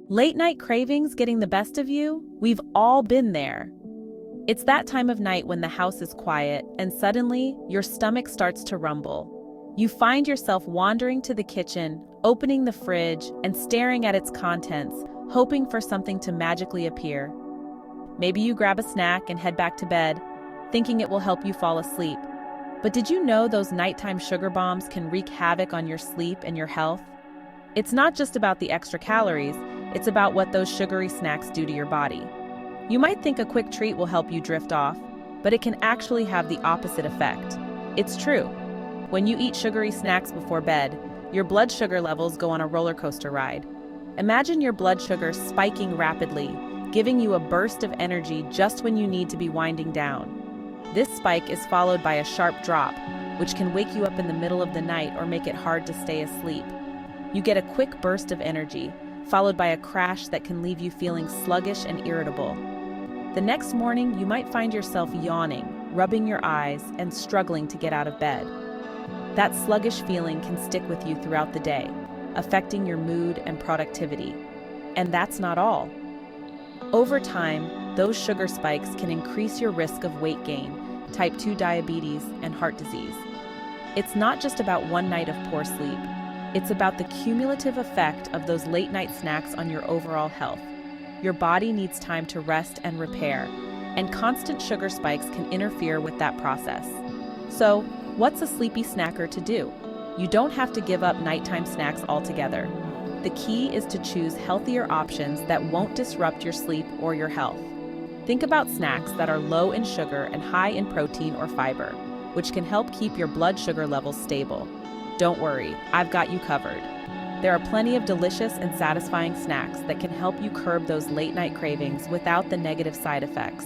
Late night cravings getting the best of you? We've all been there. It's that time of night when the house is quiet and suddenly your stomach starts to rumble. You find yourself wandering to the kitchen, opening the fridge, and staring at its contents, hoping for something to magically appear. Maybe you grab a snack and head back to bed, thinking it will help you fall asleep. But did you know those nighttime sugar bombs can wreak havoc on your sleep and your health? It's not just about the extra calories, it's about what those sugary snacks do to your body. You might think a quick treat will help you drift off, but it can actually have the opposite effect. It's true. When you eat sugary snacks before bed, your blood sugar levels go on a roller coaster ride. Imagine your blood sugar spiking rapidly, giving you a burst of energy just when you need to be winding down. This spike is followed by a sharp drop, which can wake you up in the middle of the night or make it hard to stay asleep. You get a quick burst of energy, followed by a crash that can leave you feeling sluggish and irritable. The next morning, you might find yourself yawning, rubbing your eyes, and struggling to get out of bed. That sluggish feeling can stick with you throughout the day, affecting your mood and productivity. And that's not all. Over time, those sugar spikes can increase your risk of weight gain, type 2 diabetes, and heart disease. It's not just about one night of poor sleep. It's about the cumulative effect of those late-night snacks on your overall health. Your body needs time to rest and repair, and constant sugar spikes can interfere with that process. So, what's a sleepy snacker to do? You don't have to give up nighttime snacks altogether. The key is to choose healthier options that won't disrupt your sleep or your health. Think about snacks that are low in sugar and high in protein or fiber, which can help keep your blood sugar levels stable. Don't worry, I've got you covered. There are plenty of delicious and satisfying snacks that can help you curb those late-night cravings without the negative side effects.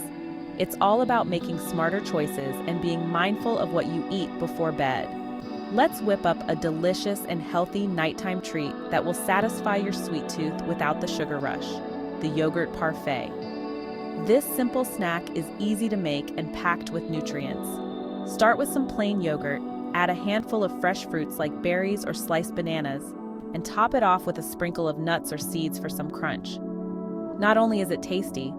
It's all about making smarter choices and being mindful of what you eat before bed. Let's whip up a delicious and healthy nighttime treat that will satisfy your sweet tooth without the sugar rush, the yogurt parfait. This simple snack is easy to make and packed with nutrients. Start with some plain yogurt. Add a handful of fresh fruits like berries or sliced bananas, and top it off with a sprinkle of nuts or seeds for some crunch. Not only is it tasty,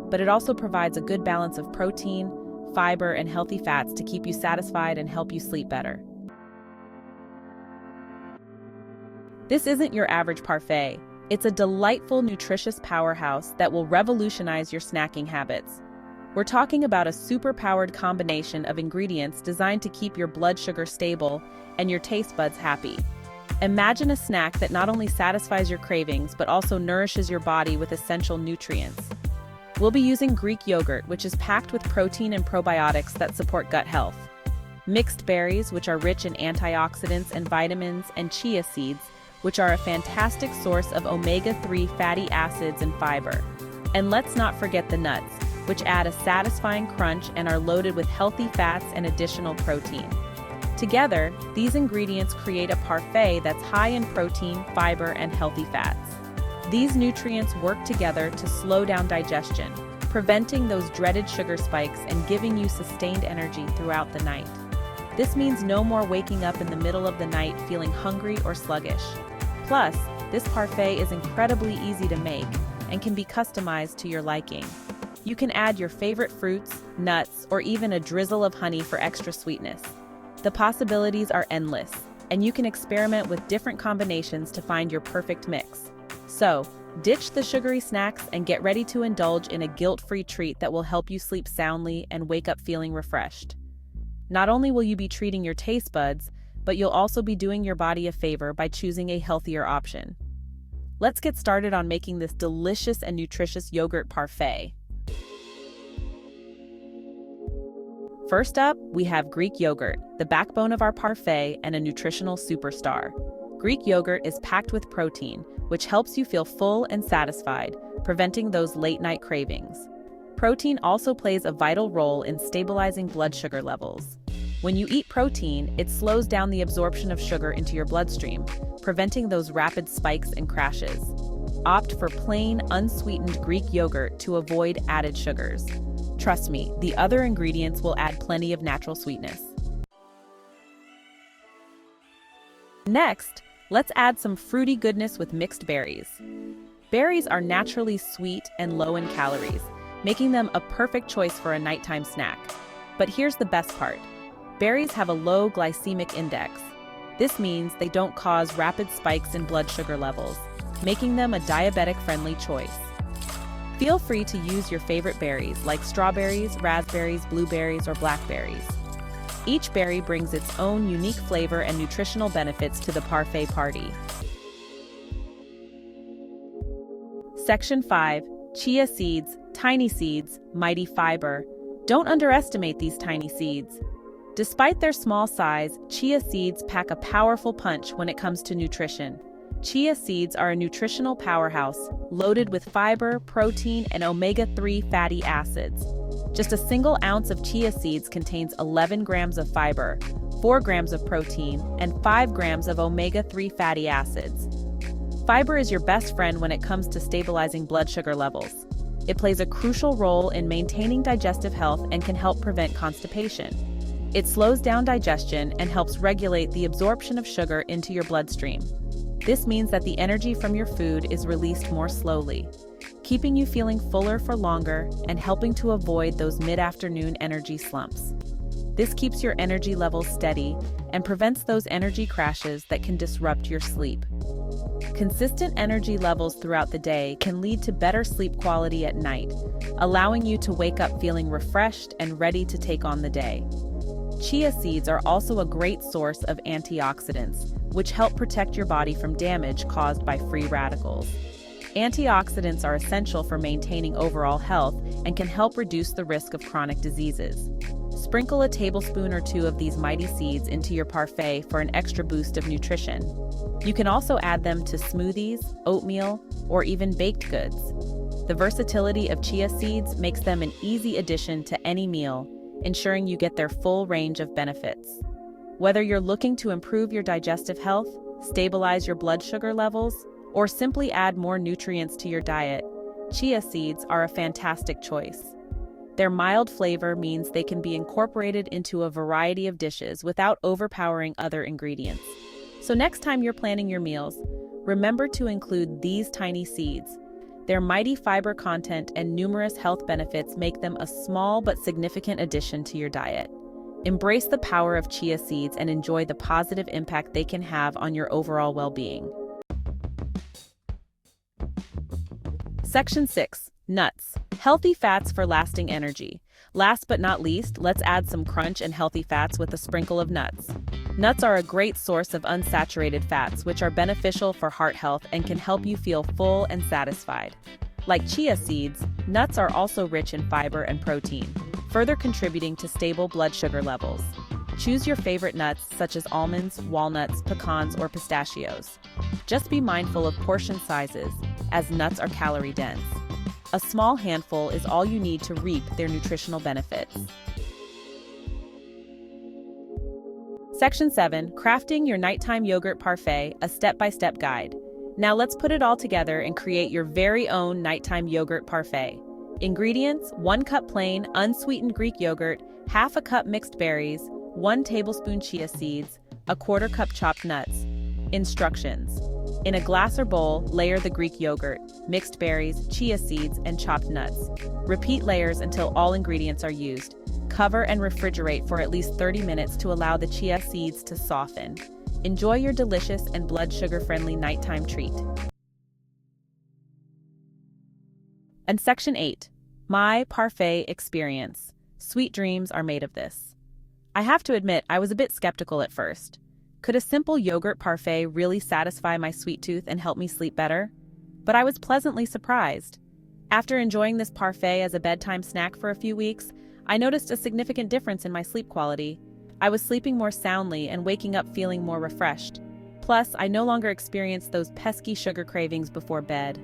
but it also provides a good balance of protein, fiber, and healthy fats to keep you satisfied and help you sleep better. This isn't your average parfait. It's a delightful, nutritious powerhouse that will revolutionize your snacking habits. We're talking about a super-powered combination of ingredients designed to keep your blood sugar stable and your taste buds happy. Imagine a snack that not only satisfies your cravings, but also nourishes your body with essential nutrients. We'll be using Greek yogurt, which is packed with protein and probiotics that support gut health. Mixed berries, which are rich in antioxidants and vitamins, and chia seeds, which are a fantastic source of omega-3 fatty acids and fiber. And let's not forget the nuts, which add a satisfying crunch and are loaded with healthy fats and additional protein. Together, these ingredients create a parfait that's high in protein, fiber, and healthy fats. These nutrients work together to slow down digestion, preventing those dreaded sugar spikes and giving you sustained energy throughout the night. This means no more waking up in the middle of the night feeling hungry or sluggish. Plus, this parfait is incredibly easy to make and can be customized to your liking. You can add your favorite fruits, nuts, or even a drizzle of honey for extra sweetness. The possibilities are endless, and you can experiment with different combinations to find your perfect mix. So, ditch the sugary snacks and get ready to indulge in a guilt-free treat that will help you sleep soundly and wake up feeling refreshed. Not only will you be treating your taste buds, but you'll also be doing your body a favor by choosing a healthier option. Let's get started on making this delicious and nutritious yogurt parfait. First up, we have Greek yogurt, the backbone of our parfait and a nutritional superstar. Greek yogurt is packed with protein, which helps you feel full and satisfied, preventing those late-night cravings. Protein also plays a vital role in stabilizing blood sugar levels. When you eat protein, it slows down the absorption of sugar into your bloodstream, preventing those rapid spikes and crashes. Opt for plain, unsweetened Greek yogurt to avoid added sugars. Trust me, the other ingredients will add plenty of natural sweetness. Next, let's add some fruity goodness with mixed berries. Berries are naturally sweet and low in calories, making them a perfect choice for a nighttime snack. But here's the best part. Berries have a low glycemic index. This means they don't cause rapid spikes in blood sugar levels, making them a diabetic-friendly choice. Feel free to use your favorite berries like strawberries, raspberries, blueberries, or blackberries. Each berry brings its own unique flavor and nutritional benefits to the Parfait party. Section 5. Chia seeds, tiny seeds, mighty fiber. Don't underestimate these tiny seeds. Despite their small size, chia seeds pack a powerful punch when it comes to nutrition. Chia seeds are a nutritional powerhouse, loaded with fiber, protein, and omega-3 fatty acids. Just a single ounce of chia seeds contains 11 grams of fiber, 4 grams of protein, and 5 grams of omega-3 fatty acids. Fiber is your best friend when it comes to stabilizing blood sugar levels. It plays a crucial role in maintaining digestive health and can help prevent constipation. It slows down digestion and helps regulate the absorption of sugar into your bloodstream. This means that the energy from your food is released more slowly, keeping you feeling fuller for longer and helping to avoid those mid-afternoon energy slumps. This keeps your energy levels steady and prevents those energy crashes that can disrupt your sleep. Consistent energy levels throughout the day can lead to better sleep quality at night, allowing you to wake up feeling refreshed and ready to take on the day. Chia seeds are also a great source of antioxidants, which help protect your body from damage caused by free radicals. Antioxidants are essential for maintaining overall health and can help reduce the risk of chronic diseases. Sprinkle a tablespoon or two of these mighty seeds into your parfait for an extra boost of nutrition. You can also add them to smoothies, oatmeal, or even baked goods. The versatility of chia seeds makes them an easy addition to any meal, ensuring you get their full range of benefits. Whether you're looking to improve your digestive health, stabilize your blood sugar levels, or simply add more nutrients to your diet, chia seeds are a fantastic choice. Their mild flavor means they can be incorporated into a variety of dishes without overpowering other ingredients. So next time you're planning your meals, remember to include these tiny seeds. Their mighty fiber content and numerous health benefits make them a small but significant addition to your diet. Embrace the power of chia seeds and enjoy the positive impact they can have on your overall well-being. Section 6. Nuts. Healthy fats for lasting energy. Last but not least, let's add some crunch and healthy fats with a sprinkle of nuts. Nuts are a great source of unsaturated fats, which are beneficial for heart health and can help you feel full and satisfied. Like chia seeds, nuts are also rich in fiber and protein, further contributing to stable blood sugar levels. Choose your favorite nuts such as almonds, walnuts, pecans, or pistachios. Just be mindful of portion sizes, as nuts are calorie-dense. A small handful is all you need to reap their nutritional benefits. Section 7. Crafting your nighttime yogurt parfait, a step-by-step guide. Now let's put it all together and create your very own nighttime yogurt parfait. Ingredients: 1 cup plain, unsweetened Greek yogurt, half a cup mixed berries, 1 tablespoon chia seeds, 1/4 cup chopped nuts. Instructions: in a glass or bowl, layer the Greek yogurt, mixed berries, chia seeds, and chopped nuts. Repeat layers until all ingredients are used. Cover and refrigerate for at least 30 minutes to allow the chia seeds to soften. Enjoy your delicious and blood sugar-friendly nighttime treat. And Section 8. My Parfait Experience. Sweet dreams are made of this. I have to admit, I was a bit skeptical at first. Could a simple yogurt parfait really satisfy my sweet tooth and help me sleep better? But I was pleasantly surprised. After enjoying this parfait as a bedtime snack for a few weeks, I noticed a significant difference in my sleep quality. I was sleeping more soundly and waking up feeling more refreshed. Plus, I no longer experienced those pesky sugar cravings before bed.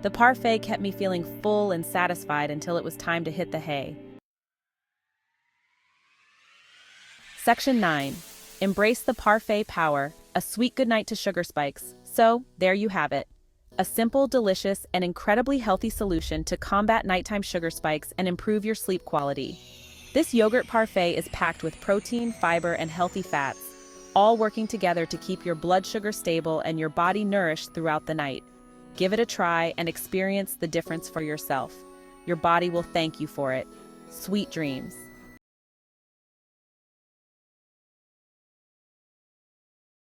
The parfait kept me feeling full and satisfied until it was time to hit the hay. Section 9. Embrace the parfait power, a sweet goodnight to sugar spikes. So, there you have it. A simple, delicious, and incredibly healthy solution to combat nighttime sugar spikes and improve your sleep quality. This yogurt parfait is packed with protein, fiber, and healthy fats, all working together to keep your blood sugar stable and your body nourished throughout the night. Give it a try and experience the difference for yourself. Your body will thank you for it. Sweet dreams.